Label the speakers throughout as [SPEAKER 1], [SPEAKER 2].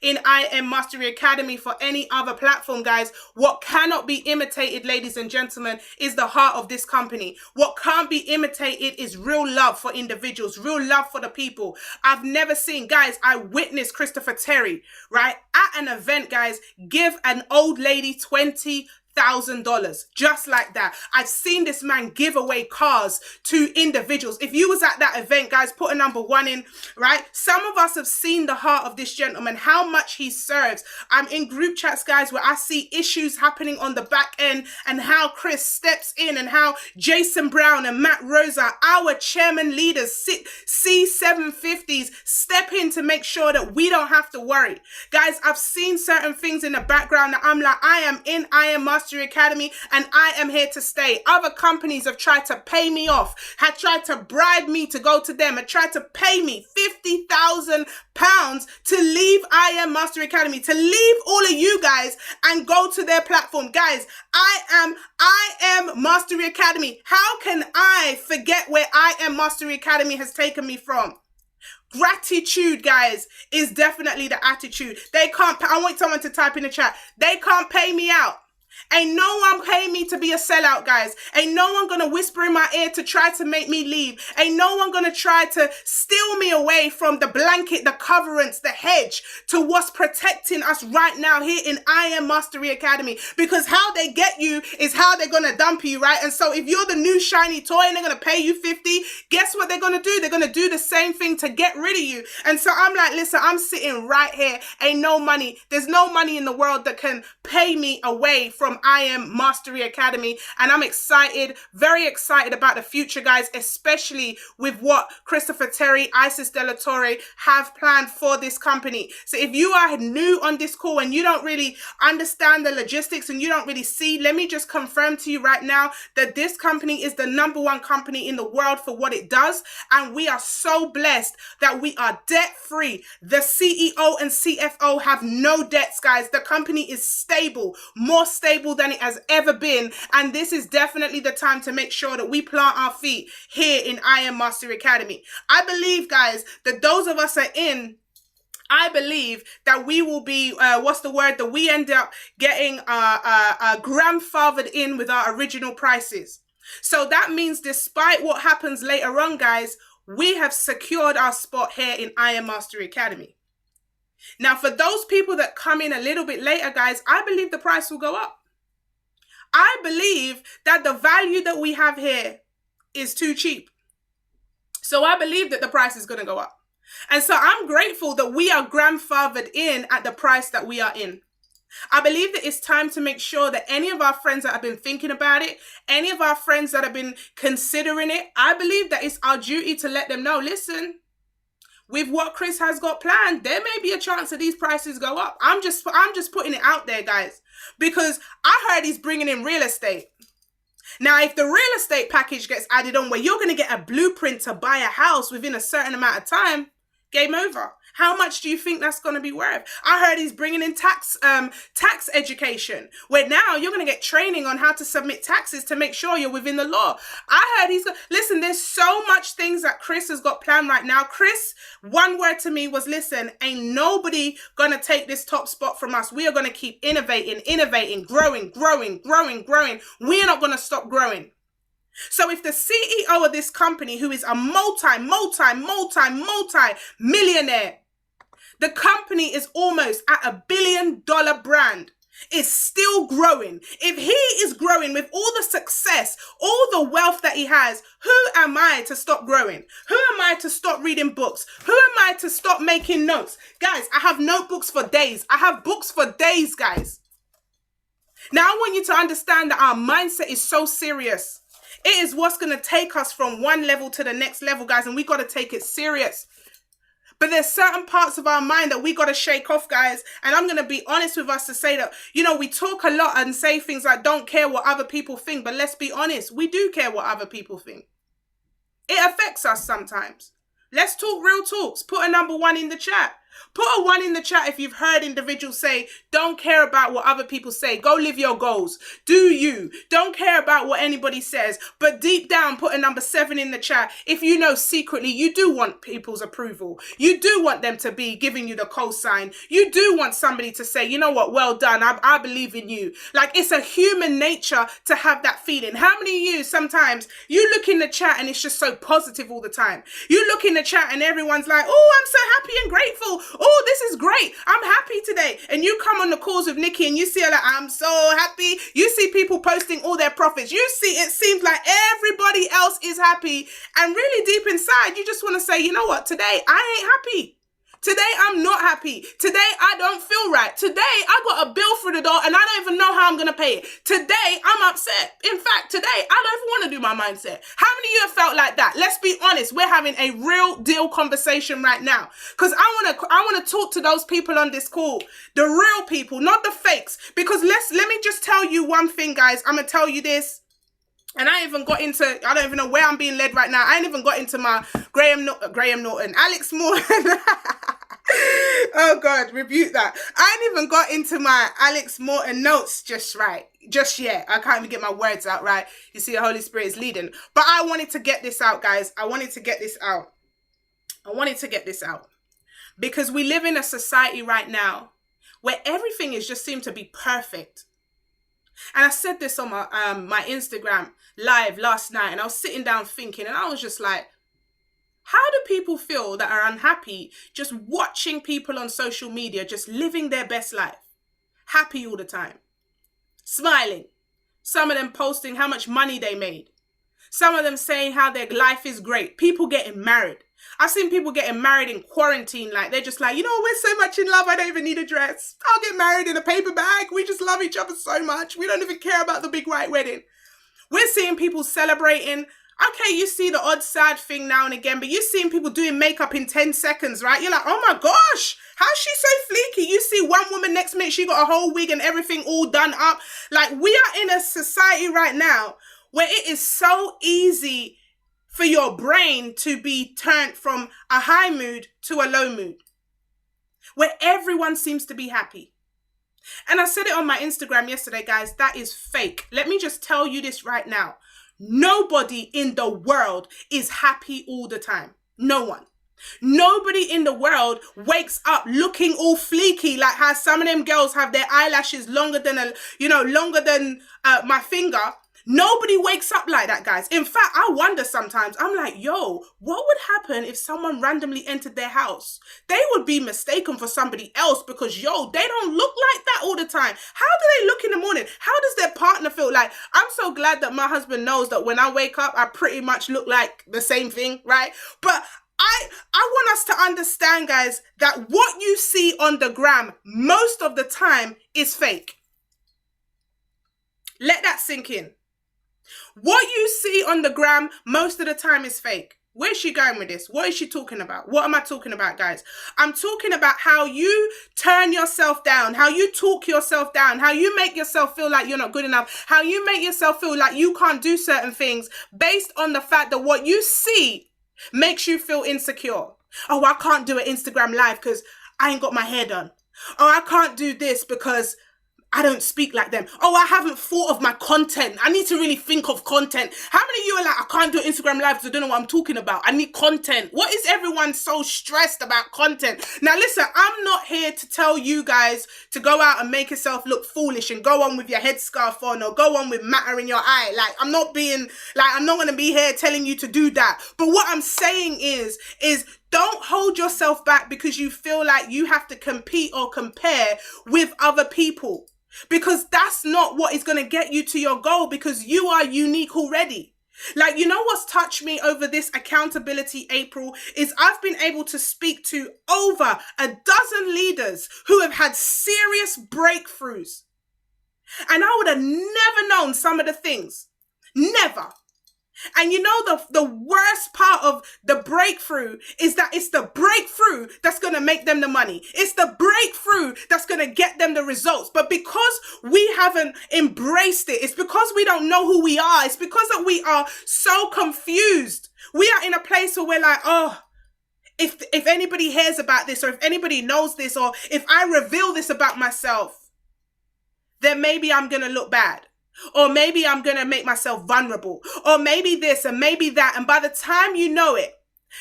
[SPEAKER 1] in I Am Mastery Academy for any other platform, guys. What cannot be imitated, ladies and gentlemen, is the heart of this company. What can't be imitated is real love for individuals, real love for the people. I've never seen, guys, I witnessed Christopher Terry, right, at an event, guys, give an old lady $20,000 just like that. I've seen this man give away cars to individuals. If you was at that event, guys, put a number 1 in, right? Some of us have seen the heart of this gentleman, how much he serves. I'm in group chats, guys, where I see issues happening on the back end and how Chris steps in and how Jason Brown and Matt Rosa, our chairman leaders, C750s, step in to make sure that we don't have to worry. Guys, I've seen certain things in the background that I'm like, I am in I Am Mastery Academy and I am here to stay. Other companies have tried to pay me off, had tried to bribe me to go to them, had tried to pay me £50,000 to leave I Am Mastery Academy, to leave all of you guys and go to their platform. Guys, I Am Mastery Academy. How can I forget where I Am Mastery Academy has taken me from? Gratitude, guys, is definitely the attitude. They can't, I want someone to type in the chat, they can't pay me out. Ain't no one paying me to be a sellout, guys. Ain't no one gonna whisper in my ear to try to make me leave. Ain't no one gonna try to steal me away from the blanket, the coverance, the hedge to what's protecting us right now here in I Am Mastery Academy. Because how they get you is how they're gonna dump you, right? And so if you're the new shiny toy and they're gonna pay you 50, guess what they're gonna do? They're gonna do the same thing to get rid of you. And so I'm like, listen, I'm sitting right here. Ain't no money. There's no money in the world that can pay me away from I Am Mastery Academy, and I'm excited, very excited about the future, guys, especially with what Christopher Terry, Isis De La Torre have planned for this company. So if you are new on this call and you don't really understand the logistics and you don't really see, let me just confirm to you right now that this company is the #1 company in the world for what it does, and we are so blessed that we are debt free. The CEO and CFO have no debts, guys. The company is stable, more stable than it has ever been, and this is definitely the time to make sure that we plant our feet here in I Am Mastery Academy. I believe, guys, that those of us are in, I believe that we will be, that we end up getting grandfathered in with our original prices. So that means despite what happens later on, guys, we have secured our spot here in I Am Mastery Academy. Now, for those people that come in a little bit later, guys, I believe the price will go up. I believe that the value that we have here is too cheap. So I believe that the price is going to go up. And so I'm grateful that we are grandfathered in at the price that we are in. I believe that it's time to make sure that any of our friends that have been thinking about it, any of our friends that have been considering it, I believe that it's our duty to let them know, listen, with what Chris has got planned, there may be a chance that these prices go up. I'm just putting it out there, guys, because I heard he's bringing in real estate. Now, if the real estate package gets added on where you're going to get a blueprint to buy a house within a certain amount of time, game over. How much do you think that's going to be worth? I heard he's bringing in tax education, where now you're going to get training on how to submit taxes to make sure you're within the law. I heard he's got, listen, there's so much things that Chris has got planned right now. Chris, one word to me was, listen, ain't nobody going to take this top spot from us. We are going to keep innovating, growing. We are not going to stop growing. So if the CEO of this company, who is a multi-millionaire, the company is almost at $1 billion brand, is still growing. If he is growing with all the success, all the wealth that he has, who am I to stop growing? Who am I to stop reading books? Who am I to stop making notes? Guys, I have notebooks for days. I have books for days, guys. Now I want you to understand that our mindset is so serious. It is what's going to take us from one level to the next level, guys, and we got to take it serious. But there's certain parts of our mind that we got to shake off, guys. And I'm going to be honest with us to say that, you know, we talk a lot and say things like don't care what other people think. But let's be honest, we do care what other people think. It affects us sometimes. Let's talk real talks. Put a #1 in the chat. Put a 1 in the chat if you've heard individuals say, don't care about what other people say. Go live your goals. Do you. Don't care about what anybody says. But deep down, put a number 7 in the chat if you know secretly you do want people's approval. You do want them to be giving you the cosign. You do want somebody to say, you know what, well done. I believe in you. Like, it's a human nature to have that feeling. How many of you sometimes, you look in the chat and it's just so positive all the time. You look in the chat and everyone's like, oh, I'm so happy and grateful. Oh, this is great. I'm happy today. And you come on the calls with Nikki and you see her like, I'm so happy. You see people posting all their profits. You see, it seems like everybody else is happy. And really deep inside, you just want to say, you know what? Today, I ain't happy. Today, I'm not happy. Today, I don't feel right. Today, I got a bill through the door and I don't even know how I'm going to pay it. Today, I'm upset. In fact, today, I don't even want to do my mindset. How many of you have felt like that? Let's be honest. We're having a real deal conversation right now. Because I want to talk to those people on this call. The real people, not the fakes. Because let me just tell you one thing, guys. I'm going to tell you this. And I don't even know where I'm being led right now. I ain't even got into my Graham Norton, Alex Morton. Oh God, rebuke that. I ain't even got into my Alex Morton notes just yet. I can't even get my words out right. You see, the Holy Spirit is leading. But I wanted to get this out, guys. I wanted to get this out. Because we live in a society right now where everything is just seemed to be perfect. And I said this on my Instagram live last night, and I was sitting down thinking, and I was just like, how do people feel that are unhappy just watching people on social media just living their best life? Happy all the time. Smiling. Some of them posting how much money they made. Some of them saying how their life is great. People getting married. I've seen people getting married in quarantine. Like, they're just like, you know, we're so much in love, I don't even need a dress. I'll get married in a paper bag. We just love each other so much. We don't even care about the big white wedding. We're seeing people celebrating. Okay, you see the odd sad thing now and again, but you're seeing people doing makeup in 10 seconds, right? You're like, oh my gosh, how's she so fleeky? You see one woman next minute, she got a whole wig and everything all done up. Like, we are in a society right now where it is so easy for your brain to be turned from a high mood to a low mood, where everyone seems to be happy. And I said it on my Instagram yesterday, guys, that is fake. Let me just tell you this right now. Nobody in the world is happy all the time. No one. Nobody in the world wakes up looking all fleeky, like how some of them girls have their eyelashes longer than my finger. Nobody wakes up like that, guys. In fact, I wonder sometimes, I'm like, yo, what would happen if someone randomly entered their house? They would be mistaken for somebody else because, yo, they don't look like that all the time. How do they look in the morning? How does their partner feel? Like, I'm so glad that my husband knows that when I wake up, I pretty much look like the same thing, right? But I want us to understand, guys, that what you see on the gram most of the time is fake. Let that sink in. What you see on the gram most of the time is fake. Where's she going with this? What is she talking about? What am I talking about, guys? I'm talking about how you turn yourself down, how you talk yourself down, how you make yourself feel like you're not good enough, how you make yourself feel like you can't do certain things based on the fact that what you see makes you feel insecure. Oh, I can't do an Instagram live because I ain't got my hair done. Oh, I can't do this because I don't speak like them. Oh, I haven't thought of my content. I need to really think of content. How many of you are like, I can't do Instagram live because I don't know what I'm talking about. I need content. What is everyone so stressed about content? Now listen, I'm not here to tell you guys to go out and make yourself look foolish and go on with your headscarf on or go on with matter in your eye. Like, I'm not going to be here telling you to do that. But what I'm saying is don't hold yourself back because you feel like you have to compete or compare with other people. Because that's not what is going to get you to your goal, because you are unique already. Like, you know what's touched me over this accountability April is I've been able to speak to over a dozen leaders who have had serious breakthroughs. And I would have never known some of the things. Never. And you know, the worst part of the breakthrough is that it's the breakthrough that's going to make them the money. It's the breakthrough that's going to get them the results. But because we haven't embraced it, it's because we don't know who we are. It's because that we are so confused. We are in a place where we're like, oh, if anybody hears about this, or if anybody knows this, or if I reveal this about myself, then maybe I'm going to look bad. Or maybe I'm going to make myself vulnerable. Or maybe this and maybe that. And by the time you know it,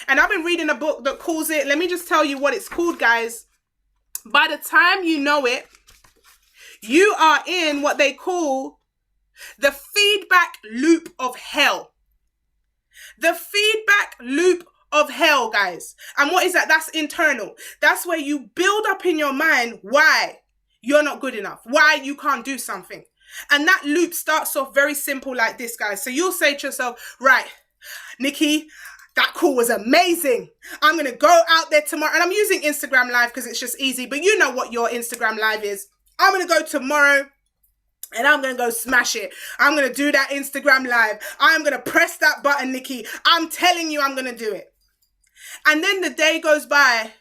[SPEAKER 1] and I've been reading a book that calls it, let me just tell you what it's called, guys. By the time you know it, you are in what they call the feedback loop of hell. The feedback loop of hell, guys. And what is that? That's internal. That's where you build up in your mind why you're not good enough, why you can't do something. And that loop starts off very simple like this, guys. So you'll say to yourself, right, Nikki, that call was amazing. I'm going to go out there tomorrow. And I'm using Instagram Live because it's just easy. But you know what your Instagram Live is. I'm going to go tomorrow and I'm going to go smash it. I'm going to do that Instagram Live. I'm going to press that button, Nikki. I'm telling you I'm going to do it. And then the day goes by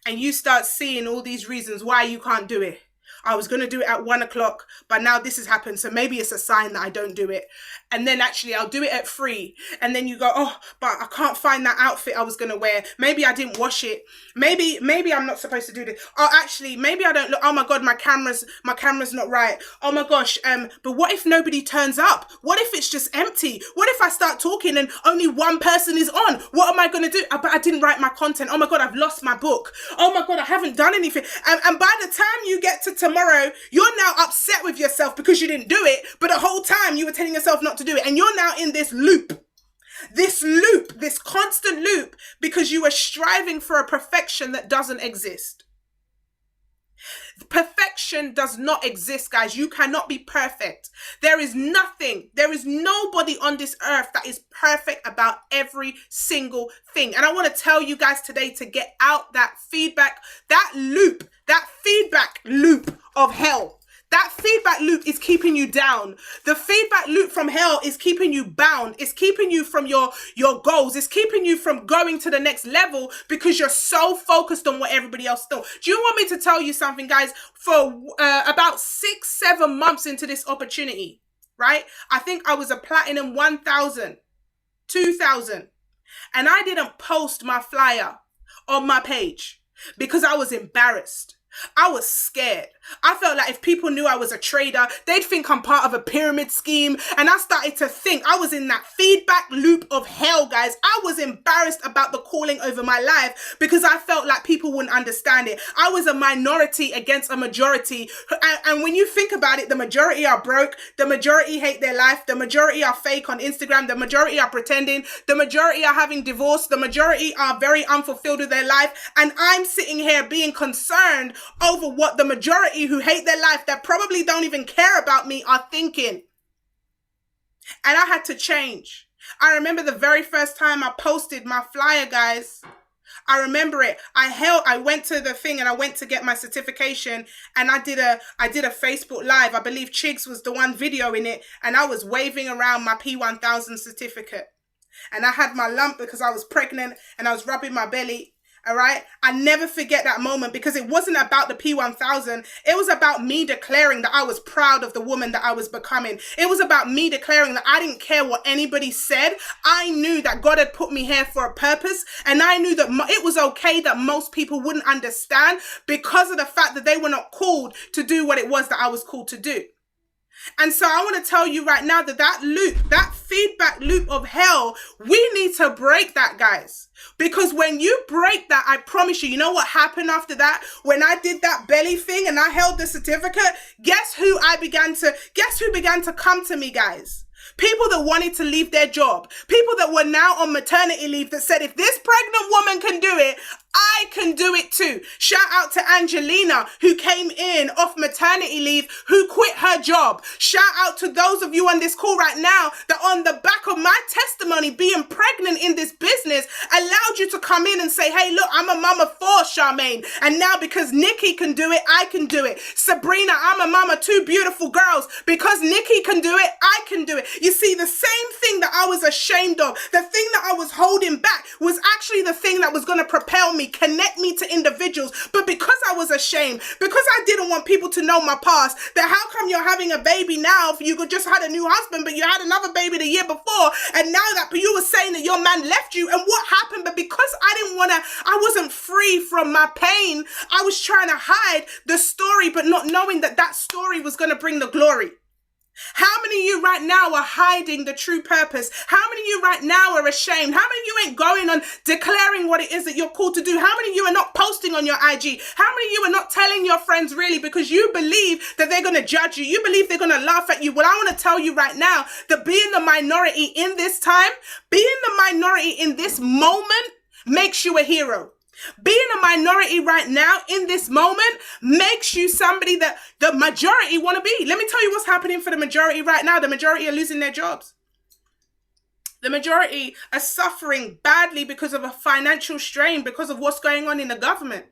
[SPEAKER 1] and you start seeing all these reasons why you can't do it. I was going to do it at 1 o'clock, but now this has happened. So maybe it's a sign that I don't do it. And then actually I'll do it at 3. And then you go, oh, but I can't find that outfit I was going to wear. Maybe I didn't wash it. Maybe I'm not supposed to do this. Oh, actually, maybe I don't look. Oh my God, my camera's not right. Oh my gosh. But what if nobody turns up? What if it's just empty? What if I start talking and only one person is on? What am I going to do? But I didn't write my content. Oh my God, I've lost my book. Oh my God, I haven't done anything. And by the time you get to tomorrow, you're now upset with yourself because you didn't do it, but the whole time you were telling yourself not to do it, and you're now in this loop, this constant loop, because you are striving for a perfection that doesn't exist. Perfection does not exist, guys. You cannot be perfect. There is nobody on this earth that is perfect about every single thing. And I want to tell you guys today to get out that feedback, that loop, that feedback loop of hell. That feedback loop is keeping you down. The feedback loop from hell is keeping you bound. It's keeping you from your goals. It's keeping you from going to the next level because you're so focused on what everybody else does. Do you want me to tell you something, guys? For about 6-7 months into this opportunity, right? I think I was a platinum 1,000, 2,000. And I didn't post my flyer on my page because I was embarrassed. I was scared. I felt like if people knew I was a trader, they'd think I'm part of a pyramid scheme. And I started to think I was in that feedback loop of hell, guys. I was embarrassed about the calling over my life because I felt like people wouldn't understand it. I was a minority against a majority. And when you think about it, the majority are broke. The majority hate their life. The majority are fake on Instagram. The majority are pretending. The majority are having divorce. The majority are very unfulfilled with their life. And I'm sitting here being concerned over what the majority who hate their life, that probably don't even care about me, are thinking. And I had to change. I remember the very first time I posted my flyer, guys. I remember it. I went to the thing and I went to get my certification, and I did a Facebook Live. I believe Chigs was the one videoing it, and I was waving around my P1000 certificate. And I had my lump because I was pregnant and I was rubbing my belly. All right. I never forget that moment because it wasn't about the P1000. It was about me declaring that I was proud of the woman that I was becoming. It was about me declaring that I didn't care what anybody said. I knew that God had put me here for a purpose. And I knew that it was okay that most people wouldn't understand because of the fact that they were not called to do what it was that I was called to do. And so I want to tell you right now that loop, that feedback loop of hell, we need to break that, guys. Because when you break that, I promise you, you know what happened after that? When I did that belly thing and I held the certificate, guess who began to come to me, guys? People that wanted to leave their job. People that were now on maternity leave that said, if this pregnant woman can do it, I can do it too. Shout out to Angelina, who came in off maternity leave, who quit her job. Shout out to those of you on this call right now that on the back of my testimony, being pregnant in this business, allowed you to come in and say, hey, look, I'm a mama for Charmaine. And now because Nikki can do it, I can do it. Sabrina, I'm a mama, 2 beautiful girls. Because Nikki can do it, I can do it. You see, the same thing that I was ashamed of, the thing that I was holding back, was actually the thing that was going to propel me, connect me to individuals. But because I was ashamed, because I didn't want people to know my past, that how come you're having a baby now if you just had a new husband, but you had another baby the year before, and now that you were saying that your man left you, and what happened? But because I wasn't free from my pain, I was trying to hide the story, but not knowing that that story was going to bring the glory. How many of you right now are hiding the true purpose? How many of you right now are ashamed? How many of you ain't going on declaring what it is that you're called to do? How many of you are not posting on your IG? How many of you are not telling your friends really because you believe that they're going to judge you? You believe they're going to laugh at you? Well, I want to tell you right now that being the minority in this time, being the minority in this moment makes you a hero. Being a minority right now in this moment makes you somebody that the majority want to be. Let me tell you what's happening for the majority right now. The majority are losing their jobs. The majority are suffering badly because of a financial strain, because of what's going on in the government.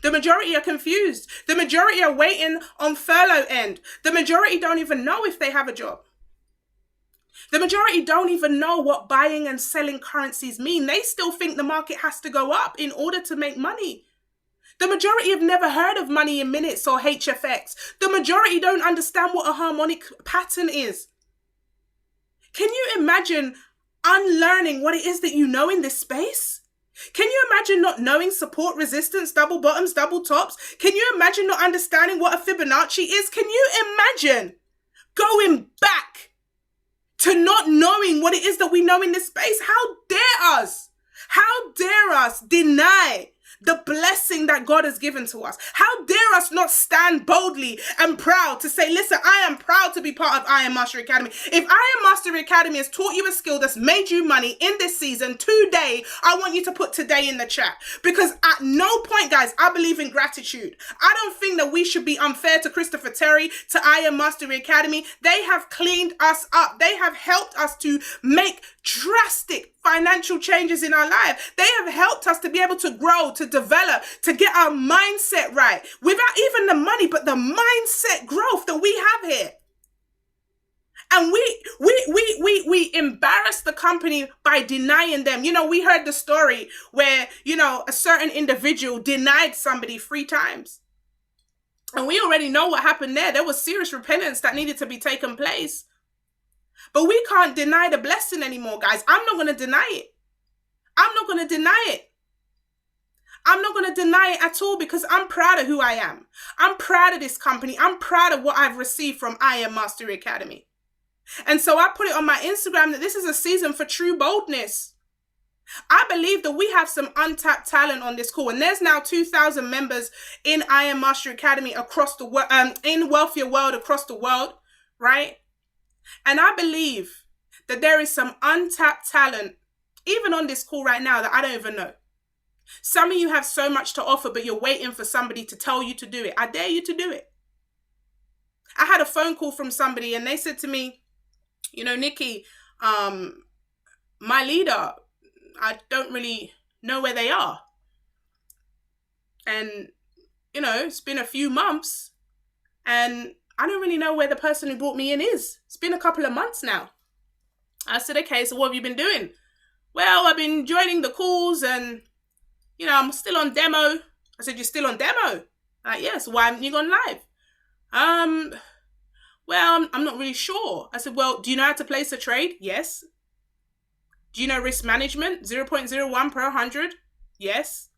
[SPEAKER 1] The majority are confused. The majority are waiting on furlough end. The majority don't even know if they have a job. The majority don't even know what buying and selling currencies mean. They still think the market has to go up in order to make money. The majority have never heard of money in minutes or HFX. The majority don't understand what a harmonic pattern is. Can you imagine unlearning what it is that you know in this space? Can you imagine not knowing support, resistance, double bottoms, double tops? Can you imagine not understanding what a Fibonacci is? Can you imagine going back to not knowing what it is that we know in this space? How dare us? How dare us deny the blessing that God has given to us? How dare us not stand boldly and proud to say, listen, I am proud to be part of I Am Mastery Academy. If I Am Mastery Academy has taught you a skill that's made you money in this season, today, I want you to put today in the chat. Because at no point, guys, I believe in gratitude. I don't think that we should be unfair to Christopher Terry, to I Am Mastery Academy. They have cleaned us up. They have helped us to make drastic financial changes in our life. They have helped us to be able to grow, to develop, to get our mindset right without even the money, but the mindset growth that we have here. And we embarrass the company by denying them. You know, we heard the story where, you know, a certain individual denied somebody 3 times. And we already know what happened there. There was serious repentance that needed to be taken place. But we can't deny the blessing anymore, guys. I'm not going to deny it. I'm not going to deny it. I'm not going to deny it at all because I'm proud of who I am. I'm proud of this company. I'm proud of what I've received from I Am Mastery Academy. And so I put it on my Instagram that this is a season for true boldness. I believe that we have some untapped talent on this call. And there's now 2,000 members in I Am Mastery Academy across the world, in Wealthier World across the world, right? And I believe that there is some untapped talent, even on this call right now, that I don't even know. Some of you have so much to offer, but you're waiting for somebody to tell you to do it. I dare you to do it. I had a phone call from somebody and they said to me, you know, Nikki, my leader, I don't really know where they are. And, you know, it's been a few months and I don't really know where the person who brought me in is. It's been a couple of months now. I said, okay, so what have you been doing? Well, I've been joining the calls and, you know, I'm still on demo. I said, you're still on demo? Like, yes, why haven't you gone live? Well, I'm not really sure. I said, well, do you know how to place a trade? Yes. Do you know risk management? 0.01 per 100? Yes.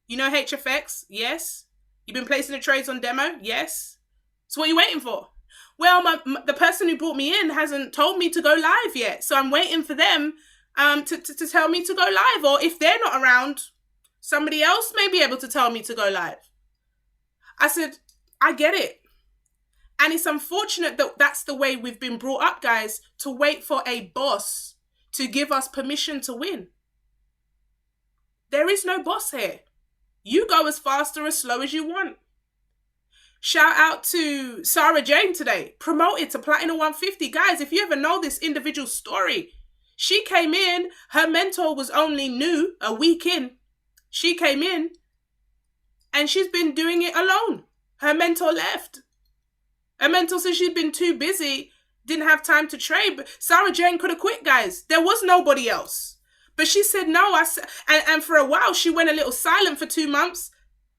[SPEAKER 1] You know HFX? Yes. You've been placing the trades on demo? Yes. So what are you waiting for? Well, the person who brought me in hasn't told me to go live yet. So I'm waiting for them to tell me to go live. Or if they're not around, somebody else may be able to tell me to go live. I said, I get it. And it's unfortunate that that's the way we've been brought up, guys, to wait for a boss to give us permission to win. There is no boss here. You go as fast or as slow as you want. Shout out to Sarah Jane today, promoted to Platinum 150. Guys, if you ever know this individual story, she came in, her mentor was only new, a week in. She came in and she's been doing it alone. Her mentor left. Her mentor said she'd been too busy Didn't have time to trade. But Sarah Jane could have quit, guys. There was nobody else. But she said no. And for a while, she went a little silent for 2 months.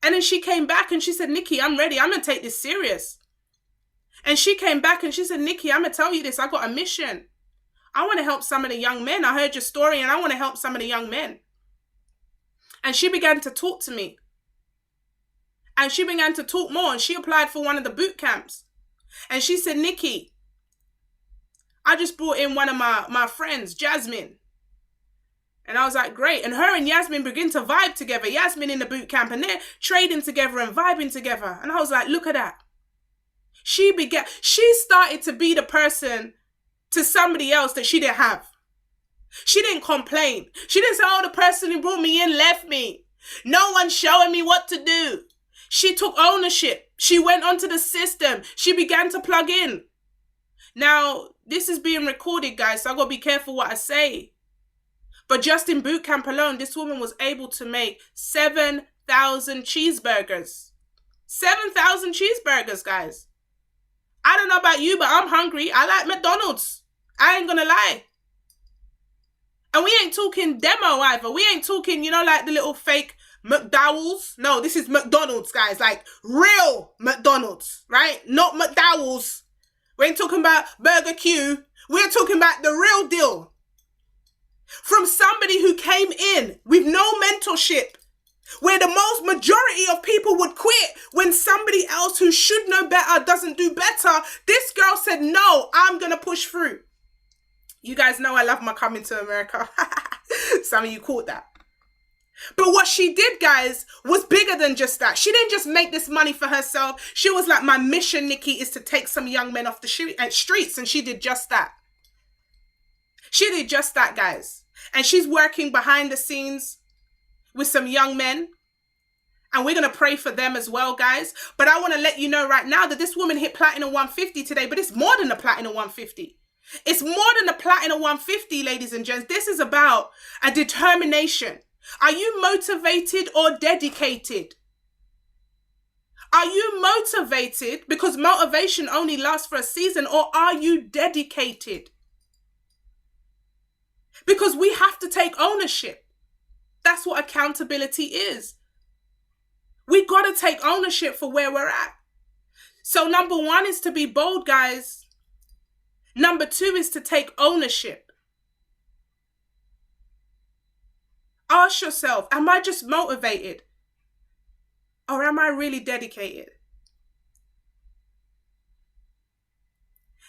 [SPEAKER 1] And then she came back and she said, Nikki, I'm ready. I'm going to take this serious. And she came back and she said, Nikki, I'm going to tell you this. I got a mission. I want to help some of the young men. I heard your story and I want to help some of the young men. And she began to talk to me. And she began to talk more. And she applied for one of the boot camps. And she said, Nikki, I just brought in one of my friends, Jasmine. And I was like, great. And her and Yasmin begin to vibe together. Yasmin in the boot camp and they're trading together and vibing together. And I was like, look at that. She started to be the person to somebody else that she didn't have. She didn't complain. She didn't say, oh, the person who brought me in left me. No one's showing me what to do. She took ownership. She went onto the system. She began to plug in. Now, this is being recorded, guys, so I've got to be careful what I say. But just in boot camp alone, this woman was able to make 7,000 cheeseburgers. 7,000 cheeseburgers, guys. I don't know about you, but I'm hungry. I like McDonald's. I ain't gonna lie. And we ain't talking demo either. We ain't talking, like the little fake McDowell's. No, this is McDonald's, guys. Like real McDonald's, right? Not McDowell's. We ain't talking about Burger Q. We're talking about the real deal. From somebody who came in with no mentorship, where the most majority of people would quit when somebody else who should know better doesn't do better. This girl said, no, I'm going to push through. You guys know I love my Coming to America. Some of you caught that. But what she did, guys, was bigger than just that. She didn't just make this money for herself. She was like, my mission, Nikki, is to take some young men off the streets. And she did just that. She did just that, guys. And she's working behind the scenes with some young men. And we're going to pray for them as well, guys. But I want to let you know right now that this woman hit Platinum 150 today. But it's more than the Platinum 150. It's more than the Platinum 150, ladies and gents. This is about a determination. Are you motivated or dedicated? Are you motivated because motivation only lasts for a season, or are you dedicated? Because we have to take ownership. That's what accountability is. We got to take ownership for where we're at. So number 1 is to be bold, guys. Number 2 is to take ownership. Ask yourself, am I just motivated? Or am I really dedicated?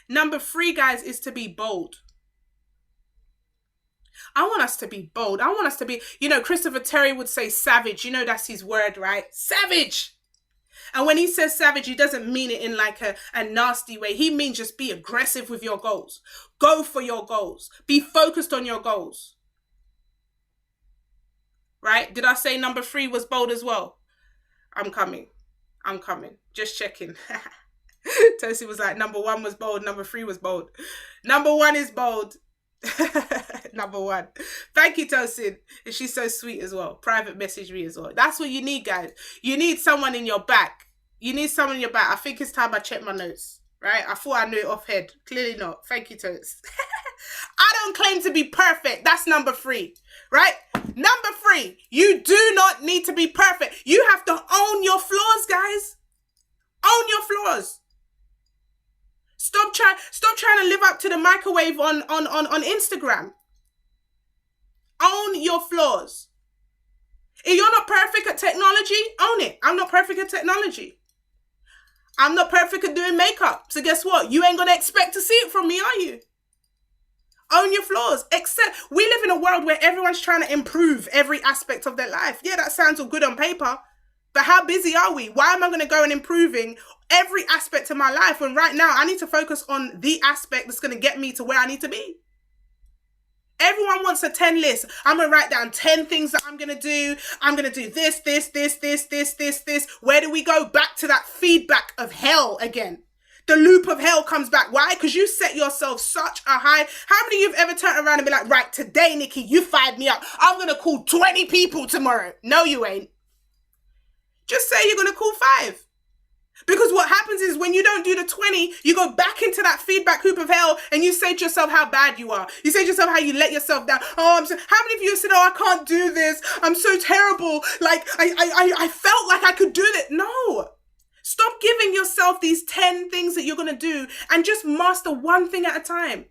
[SPEAKER 1] Number 3, guys, is to be bold. I want us to be bold. I want us to be, Christopher Terry would say savage. That's his word, right? Savage. And when he says savage, he doesn't mean it in like a nasty way. He means just be aggressive with your goals. Go for your goals. Be focused on your goals. Right? Did I say number 3 was bold as well? I'm coming. Just checking. Tosi was like, number 1 was bold. Number 3 was bold. Number 1 is bold. Number 1. Thank you, Tosin. And she's so sweet as well. Private message me as well. That's what you need, guys. You need someone in your back. I think it's time I check my notes. Right? I thought I knew it off head. Clearly not. Thank you, Toes. I don't claim to be perfect. That's number 3. Right? Number 3. You do not need to be perfect. You have to own your flaws, guys. Own your flaws. Stop trying to live up to the microwave on Instagram. Own your flaws. If you're not perfect at technology, own it. I'm not perfect at technology. I'm not perfect at doing makeup. So guess what? You ain't going to expect to see it from me, are you? Own your flaws. Except we live in a world where everyone's trying to improve every aspect of their life. Yeah, that sounds all good on paper. But how busy are we? Why am I going to go and improving every aspect of my life when right now I need to focus on the aspect that's going to get me to where I need to be? Everyone wants a 10 list. I'm going to write down 10 things that I'm going to do. I'm going to do this. Where do we go? Back to that feedback of hell again. The loop of hell comes back. Why? Because you set yourself such a high. How many of you have ever turned around and be like, right, today, Nikki, you fired me up. I'm going to call 20 people tomorrow. No, you ain't. Just say you're going to call 5. Because what happens is when you don't do the 20, you go back into that feedback hoop of hell and you say to yourself how bad you are. You say to yourself how you let yourself down. Oh, how many of you said, oh, I can't do this. I'm so terrible. Like, I felt like I could do that. No. Stop giving yourself these 10 things that you're going to do and just master one thing at a time.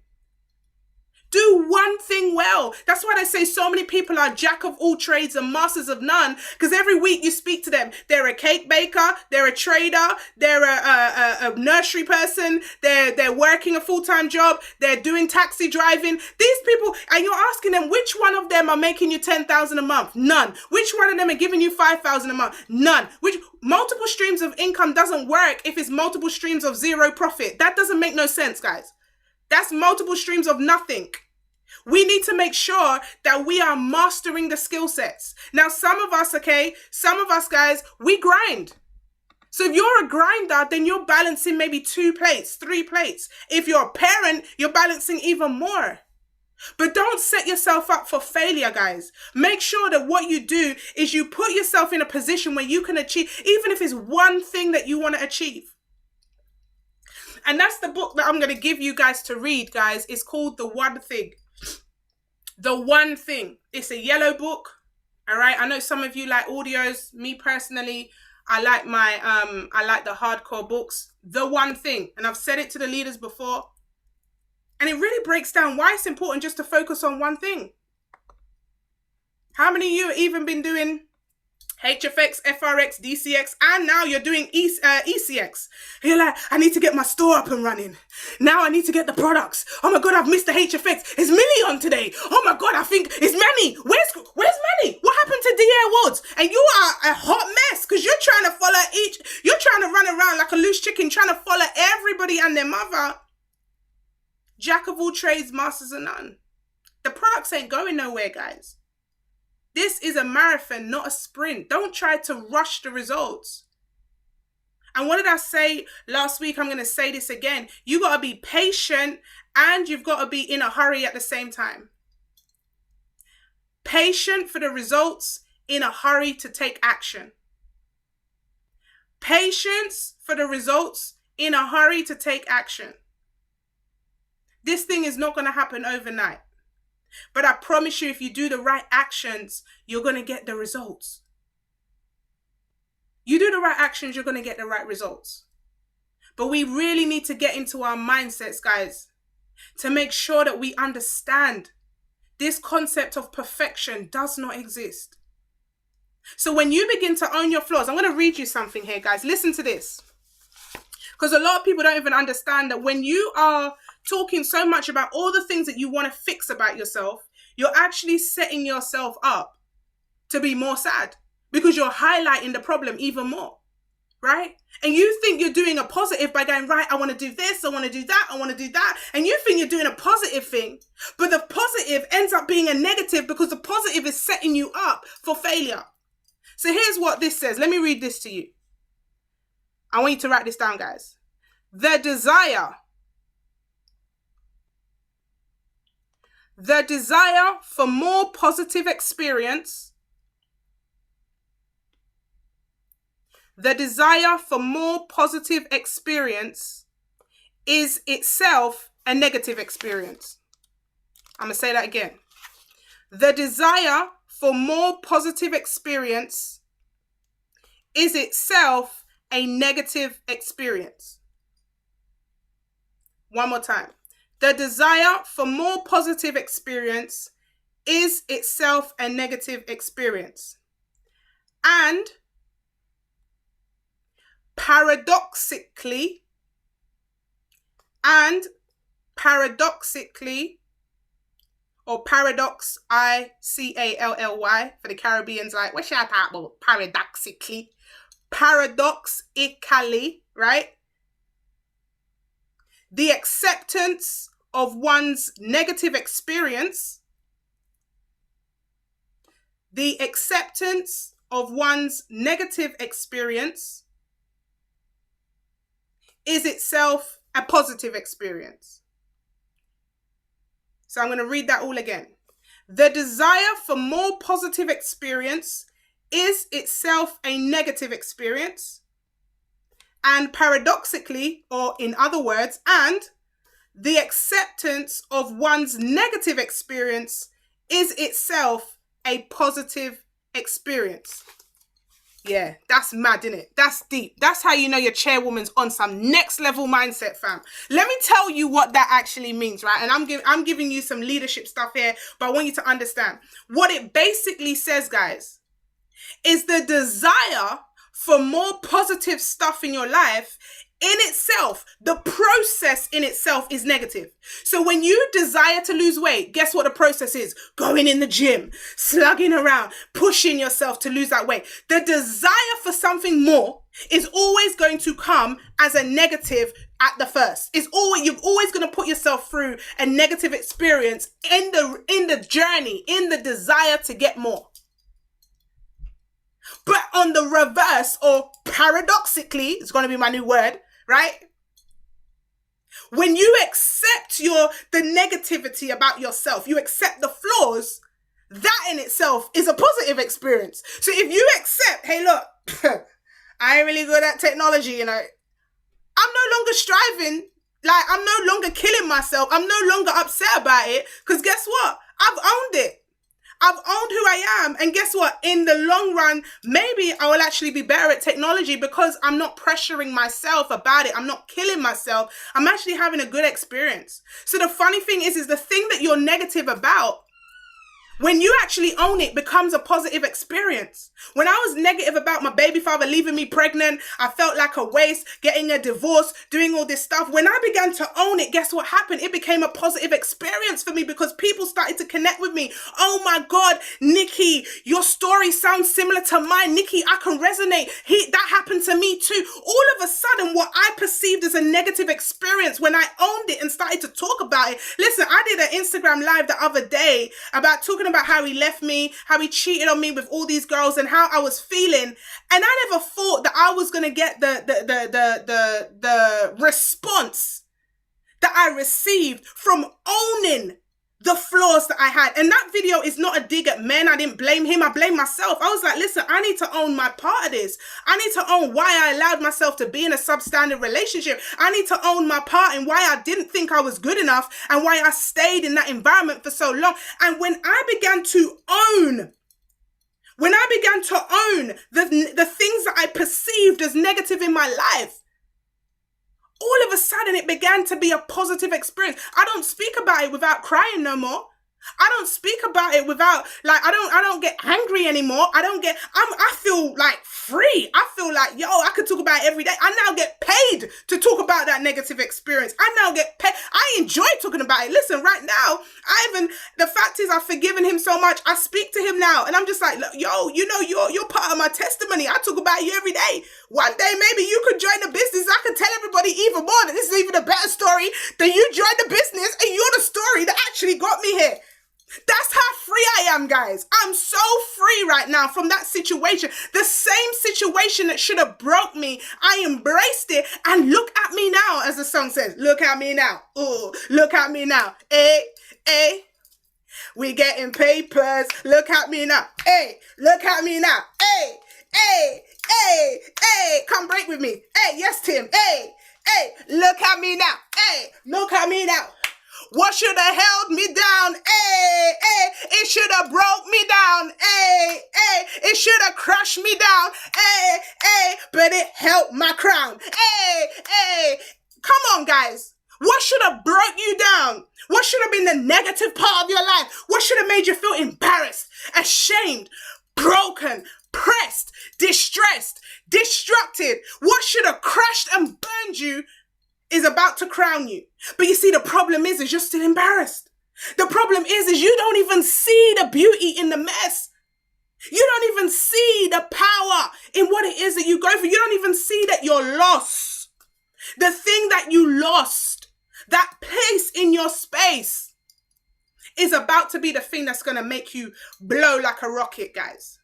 [SPEAKER 1] Do one thing well. That's why they say so many people are jack of all trades and masters of none, because every week you speak to them. They're a cake baker, they're a trader, they're a nursery person, they're working a full-time job, they're doing taxi driving. These people, and you're asking them, which one of them are making you 10,000 a month? None. Which one of them are giving you 5,000 a month? None. Which multiple streams of income doesn't work if it's multiple streams of zero profit. That doesn't make no sense, guys. That's multiple streams of nothing. We need to make sure that we are mastering the skill sets. Now, some of us, guys, we grind. So if you're a grinder, then you're balancing maybe 2 plates, 3 plates. If you're a parent, you're balancing even more. But don't set yourself up for failure, guys. Make sure that what you do is you put yourself in a position where you can achieve, even if it's one thing that you want to achieve. And that's the book that I'm going to give you guys to read, guys. It's called The One Thing. The One Thing. It's a yellow book. All right. I know some of you like audios. Me personally, I like the hardcore books. The One Thing. And I've said it to the leaders before. And it really breaks down why it's important just to focus on one thing. How many of you have even been doing HFX, FRX, DCX, and now you're doing ECX. And you're like, I need to get my store up and running. Now I need to get the products. Oh my God, I've missed the HFX. It's Millie on today. Oh my God, I think it's Manny. Where's Manny? What happened to DA Woods? And you are a hot mess because you're trying to follow you're trying to run around like a loose chicken, trying to follow everybody and their mother. Jack of all trades, masters of none. The products ain't going nowhere, guys. This is a marathon, not a sprint. Don't try to rush the results. And what did I say last week? I'm going to say this again. You got to be patient and you've got to be in a hurry at the same time. Patient for the results, in a hurry to take action. Patience for the results, in a hurry to take action. This thing is not going to happen overnight. But I promise you, if you do the right actions, you're going to get the results. You do the right actions, you're going to get the right results. But we really need to get into our mindsets, guys, to make sure that we understand this concept of perfection does not exist. So when you begin to own your flaws, I'm going to read you something here, guys. Listen to this. Because a lot of people don't even understand that when you are talking so much about all the things that you want to fix about yourself, you're actually setting yourself up to be more sad because you're highlighting the problem even more, right? And you think you're doing a positive by going, right, I want to do this, I want to do that, I want to do that. And you think you're doing a positive thing, but the positive ends up being a negative because the positive is setting you up for failure. So here's what this says. Let me read this to you. I want you to write this down, guys. The desire for more positive experience, is itself a negative experience. I'm going to say that again. The desire for more positive experience is itself a negative experience. One more time. The desire for more positive experience is itself a negative experience. And paradoxically, or paradox, I-C-A-L-L-Y, for the Caribbeans, like, what's your talk about? Paradoxically, right? The acceptance of one's negative experience, is itself a positive experience. So I'm going to read that all again. The desire for more positive experience is itself a negative experience. And paradoxically, or in other words, and the acceptance of one's negative experience is itself a positive experience. Yeah, that's mad, isn't it? That's deep. That's how you know your chairwoman's on some next level mindset, fam. Let me tell you what that actually means, right? And I'm giving you some leadership stuff here, but I want you to understand. What it basically says, guys, is the desire for more positive stuff in your life in itself, the process in itself is negative. So when you desire to lose weight, guess what the process is? Going in the gym, slugging around, pushing yourself to lose that weight. The desire for something more is always going to come as a negative at the first. You're always going to put yourself through a negative experience in the journey, in the desire to get more. But on the reverse, or paradoxically, it's going to be my new word, right? When you accept the negativity about yourself, you accept the flaws, that in itself is a positive experience. So if you accept, hey, look, I ain't really good at technology, you know, I'm no longer striving, like I'm no longer killing myself. I'm no longer upset about it, because guess what? I've owned it. I've owned who I am. And guess what? In the long run, maybe I will actually be better at technology because I'm not pressuring myself about it. I'm not killing myself. I'm actually having a good experience. So the funny thing is the thing that you're negative about, when you actually own it, becomes a positive experience. When I was negative about my baby father leaving me pregnant, I felt like a waste, getting a divorce, doing all this stuff. When I began to own it, guess what happened? It became a positive experience for me because people started to connect with me. Oh my God, Nikki, your story sounds similar to mine. Nikki, I can resonate. That happened to me too. All of a sudden, what I perceived as a negative experience, when I owned it and started to talk about it. Listen, I did an Instagram live the other day talking about how he left me, how he cheated on me with all these girls, and how I was feeling. And I never thought that I was gonna get the response that I received from owning the flaws that I had. And that video is not a dig at men. I didn't blame him. I blame myself. I was like, listen, I need to own my part of this. I need to own why I allowed myself to be in a substandard relationship. I need to own my part in why I didn't think I was good enough and why I stayed in that environment for so long. And when I began to own the things that I perceived as negative in my life, all of a sudden it began to be a positive experience. I don't speak about it without crying no more. I don't speak about it without, like, I don't get angry anymore. I feel like free. I feel like, yo, I could talk about it every day. I now get paid to talk about that negative experience. I now get paid. I enjoy talking about it. Listen, right now, the fact is I've forgiven him so much. I speak to him now and I'm just like, yo, you know, you're part of my testimony. I talk about you every day. One day, maybe you could join the business. I could tell everybody even more that this is even a better story, that you joined the business and you're the story that actually got me here. That's how free I am, guys. I'm so free right now from that situation. The same situation that should have broke me, I embraced it, and look at me now, as the song says. Look at me now. Ooh, look at me now. Hey, hey. We getting papers. Look at me now. Hey, look at me now. Hey, hey, hey, hey. Come break with me. Hey, yes, Tim. Hey, hey. Look at me now. Hey, look at me now. What should have held me down? Hey, hey, it should have broke me down. Hey, hey, it should have crushed me down. Hey, hey, but it held my crown. Hey, hey, come on, guys. What should have broke you down? What should have been the negative part of your life? What should have made you feel embarrassed, ashamed, broken, pressed, distressed, distracted? What should have crushed and burned you is about to crown you. But you see, the problem is you're still embarrassed. The problem is you don't even see the beauty in the mess. You don't even see the power in what it is that you go through. You don't even see that you're lost. The thing that you lost, that place in your space, is about to be the thing that's going to make you blow like a rocket, guys.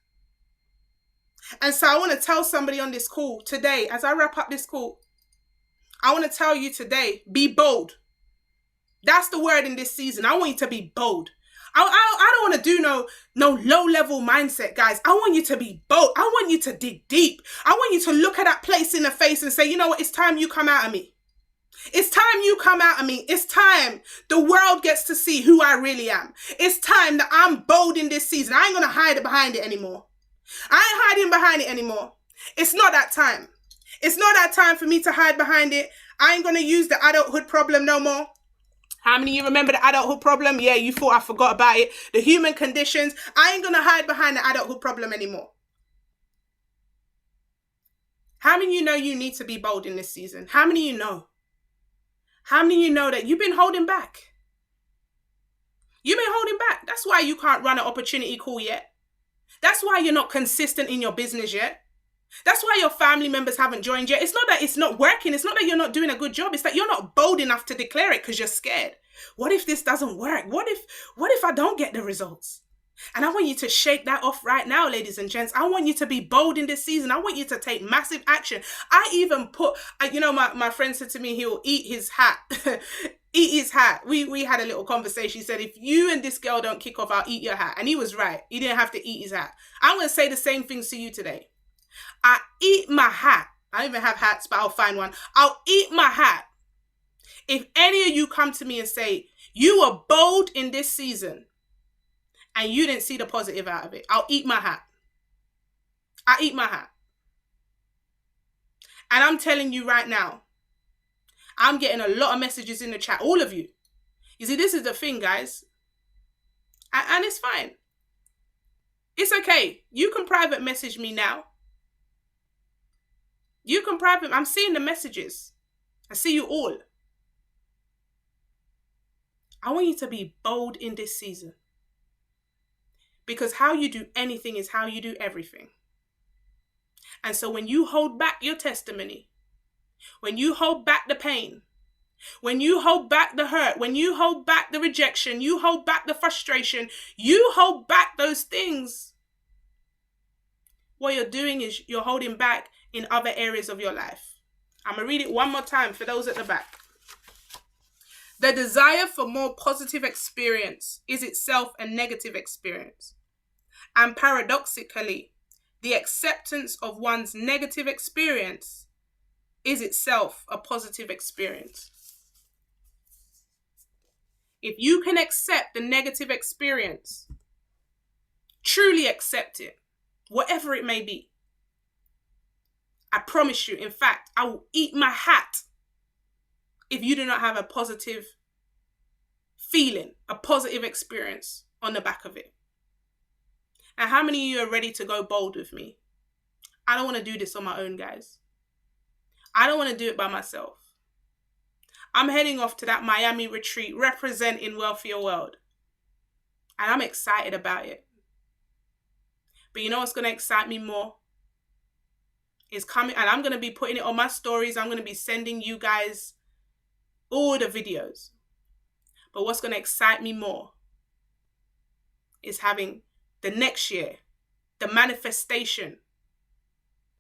[SPEAKER 1] And so I want to tell somebody on this call today, as I wrap up this call, I want to tell you today, be bold. That's the word in this season. I want you to be bold. I don't want to do no low level mindset, guys. I want you to be bold. I want you to dig deep. I want you to look at that place in the face and say, you know what? It's time you come out of me. It's time you come out of me. It's time the world gets to see who I really am. It's time that I'm bold in this season. I ain't going to hide behind it anymore. I ain't hiding behind it anymore. It's not that time. It's not that time for me to hide behind it. I ain't going to use the adulthood problem no more. How many of you remember the adulthood problem? Yeah, you thought I forgot about it. The human conditions. I ain't going to hide behind the adulthood problem anymore. How many of you know you need to be bold in this season? How many of you know? How many of you know that you've been holding back? You've been holding back. That's why you can't run an opportunity call yet. That's why you're not consistent in your business yet. That's why your family members haven't joined yet. It's not that it's not working. It's not that you're not doing a good job. It's that you're not bold enough to declare it because you're scared. What if this doesn't work? What if I don't get the results? And I want you to shake that off right now, ladies and gents. I want you to be bold in this season. I want you to take massive action. I even put, my friend said to me, he'll eat his hat. Eat his hat. We had a little conversation. He said, if you and this girl don't kick off, I'll eat your hat. And he was right. He didn't have to eat his hat. I'm going to say the same things to you today. I eat my hat. I don't even have hats, but I'll find one. I'll eat my hat. If any of you come to me and say, you were bold in this season and you didn't see the positive out of it, I'll eat my hat. I eat my hat. And I'm telling you right now, I'm getting a lot of messages in the chat, all of you. You see, this is the thing, guys. And it's fine. It's okay. You can private message me now. You can private. I'm seeing the messages. I see you all. I want you to be bold in this season. Because how you do anything is how you do everything. And so when you hold back your testimony, when you hold back the pain, when you hold back the hurt, when you hold back the rejection, you hold back the frustration, you hold back those things, what you're doing is you're holding back in other areas of your life. I'm going to read it one more time for those at the back. The desire for more positive experience is itself a negative experience. And paradoxically, the acceptance of one's negative experience is itself a positive experience. If you can accept the negative experience, truly accept it, whatever it may be, I promise you, in fact, I will eat my hat if you do not have a positive feeling, a positive experience on the back of it. And how many of you are ready to go bold with me? I don't want to do this on my own, guys. I don't want to do it by myself. I'm heading off to that Miami retreat representing Wealthier World. And I'm excited about it. But you know what's going to excite me more? Is coming, and I'm going to be putting it on my stories. I'm going to be sending you guys all the videos. But what's going to excite me more is having the next year, the manifestation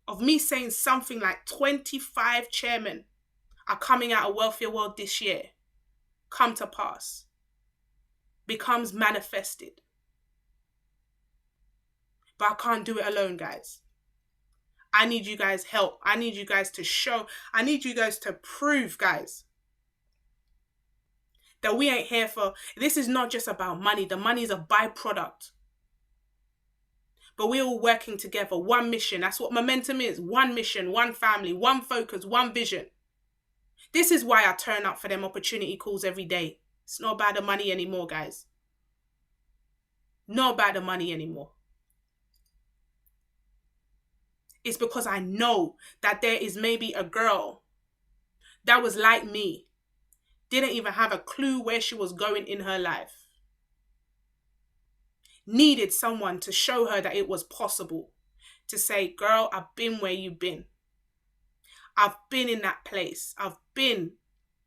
[SPEAKER 1] of me saying something like 25 chairmen are coming out of Wealthier World this year, come to pass, becomes manifested. But I can't do it alone, guys. I need you guys' help. I need you guys to show. I need you guys to prove, guys, that we ain't here for, this is not just about money. The money is a byproduct. But we're all working together. One mission. That's what momentum is. One mission, one family, one focus, one vision. This is why I turn up for them opportunity calls every day. It's not about the money anymore, guys. Not about the money anymore. It's because I know that there is maybe a girl that was like me, didn't even have a clue where she was going in her life, needed someone to show her that it was possible, to say, girl, I've been where you've been. I've been in that place. I've been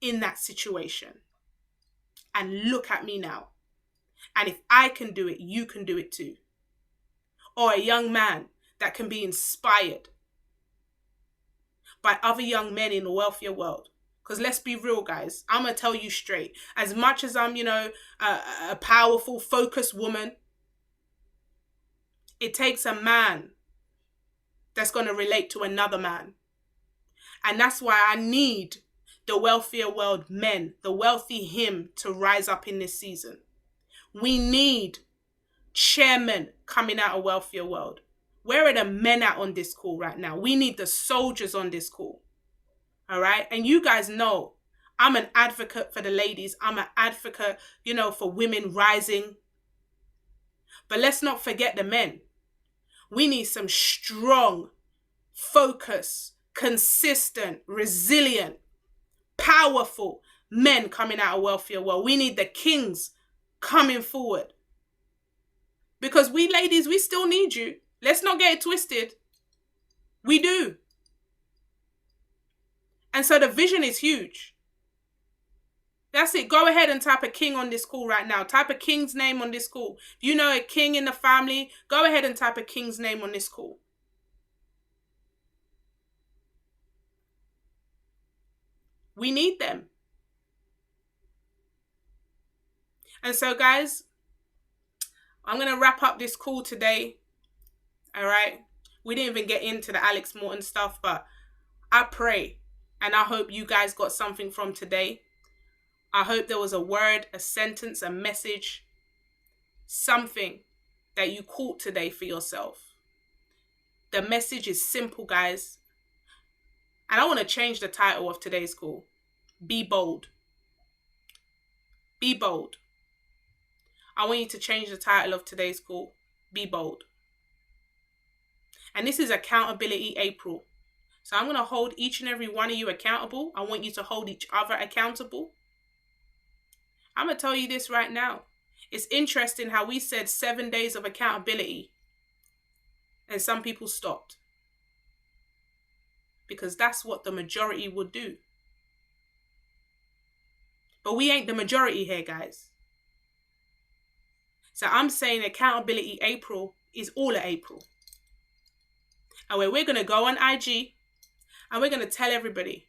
[SPEAKER 1] in that situation. And look at me now. And if I can do it, you can do it too. Or a young man that can be inspired by other young men in the Wealthier World Because let's be real, guys. I'm going to tell you straight. As much as I'm, a powerful, focused woman, it takes a man that's going to relate to another man. And that's why I need the wealthier world men, the wealthy him, to rise up in this season. We need chairmen coming out of wealthier world. Where are the men at on this call right now? We need the soldiers on this call. All right. And you guys know I'm an advocate for the ladies. I'm an advocate, for women rising. But let's not forget the men. We need some strong, focused, consistent, resilient, powerful men coming out of wealthier world. We need the kings coming forward. Because we ladies, we still need you. Let's not get it twisted. We do. And so the vision is huge. That's it. Go ahead and type a king on this call right now. Type a king's name on this call. If you know a king in the family, go ahead and type a king's name on this call. We need them. And so, guys, I'm going to wrap up this call today. All right. We didn't even get into the Alex Morton stuff, but I pray and I hope you guys got something from today. I hope there was a word, a sentence, a message, something that you caught today for yourself. The message is simple, guys. And I want to change the title of today's call. Be bold. Be bold. I want you to change the title of today's call. Be bold. And this is Accountability April. So I'm going to hold each and every one of you accountable. I want you to hold each other accountable. I'm going to tell you this right now. It's interesting how we said 7 days of accountability and some people stopped. Because that's what the majority would do. But we ain't the majority here, guys. So I'm saying Accountability April is all of April. And we're going to go on IG and we're going to tell everybody.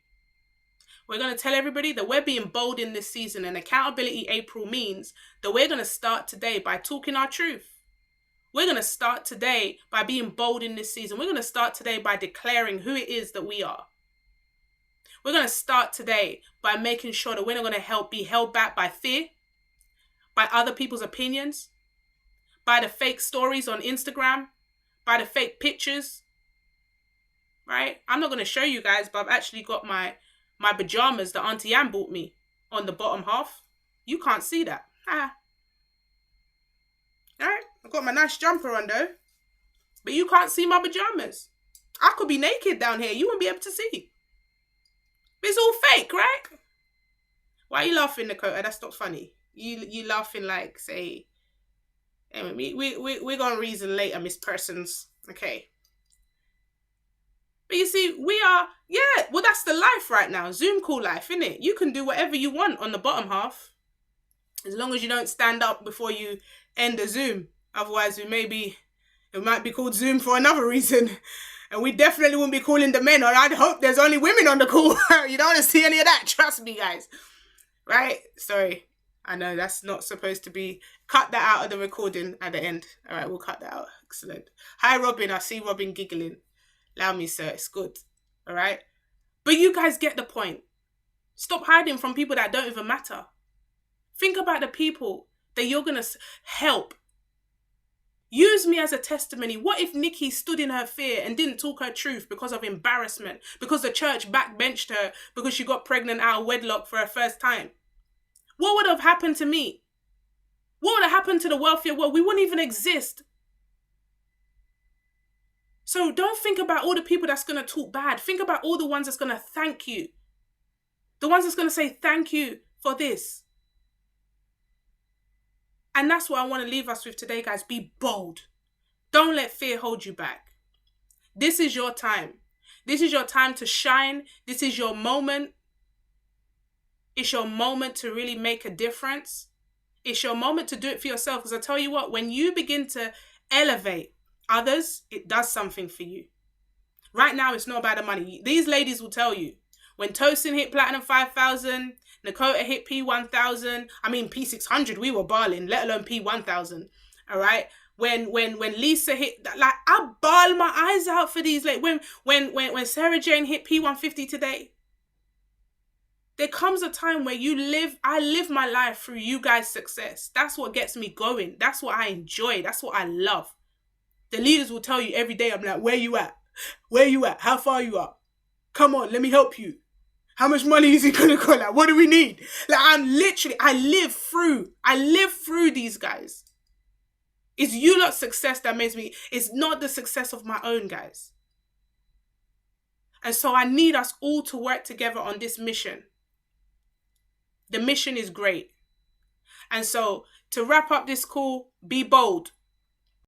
[SPEAKER 1] We're going to tell everybody that we're being bold in this season. And Accountability April means that we're going to start today by talking our truth. We're going to start today by being bold in this season. We're going to start today by declaring who it is that we are. We're going to start today by making sure that we're not going to be held back by fear, by other people's opinions, by the fake stories on Instagram, by the fake pictures, right? I'm not going to show you guys, but I've actually got my pajamas that Auntie Ann bought me on the bottom half. You can't see that. All right? I've got my nice jumper on though, but you can't see my pajamas. I could be naked down here. You won't be able to see. But it's all fake, right? Why are you laughing, Dakota? That's not funny. You laughing like, say... Anyway, we're going to reason later, Miss Persons. Okay. But you see, well, that's the life right now. Zoom call life, innit? You can do whatever you want on the bottom half. As long as you don't stand up before you end the Zoom. Otherwise, it might be called Zoom for another reason. And we definitely wouldn't be calling the men. Or I'd hope there's only women on the call. You don't want to see any of that. Trust me, guys. Right? Sorry. I know that's not supposed to be. Cut that out of the recording at the end. All right, we'll cut that out. Excellent. Hi, Robin. I see Robin giggling. Allow me, sir. It's good. All right? But you guys get the point. Stop hiding from people that don't even matter. Think about the people that you're going to help. Use me as a testimony. What if Nikki stood in her fear and didn't talk her truth because of embarrassment? Because the church backbenched her because she got pregnant out of wedlock for her first time? What would have happened to me? What would have happened to the wealthier world? We wouldn't even exist. So don't think about all the people that's going to talk bad. Think about all the ones that's going to thank you. The ones that's going to say thank you for this. And that's what I want to leave us with today, guys. Be bold. Don't let fear hold you back. This is your time. This is your time to shine. This is your moment. It's your moment to really make a difference. It's your moment to do it for yourself. Because I tell you what, when you begin to elevate others, it does something for you. Right now, it's not about the money. These ladies will tell you, When Tosin hit Platinum 5,000, Nakota hit P1,000. I mean, P600, we were balling, let alone P1,000. All right. When Lisa hit, like, I ball my eyes out for these. Like when Sarah Jane hit P150 today. There comes a time where I live my life through you guys' success. That's what gets me going. That's what I enjoy. That's what I love. The leaders will tell you every day, I'm like, where you at? Where you at? How far you up? Come on, let me help you. How much money is he gonna call? Like, what do we need? Like, I live through these guys. It's you lot's success that makes me, it's not the success of my own, guys. And so I need us all to work together on this mission. The mission is great. And so to wrap up this call, be bold.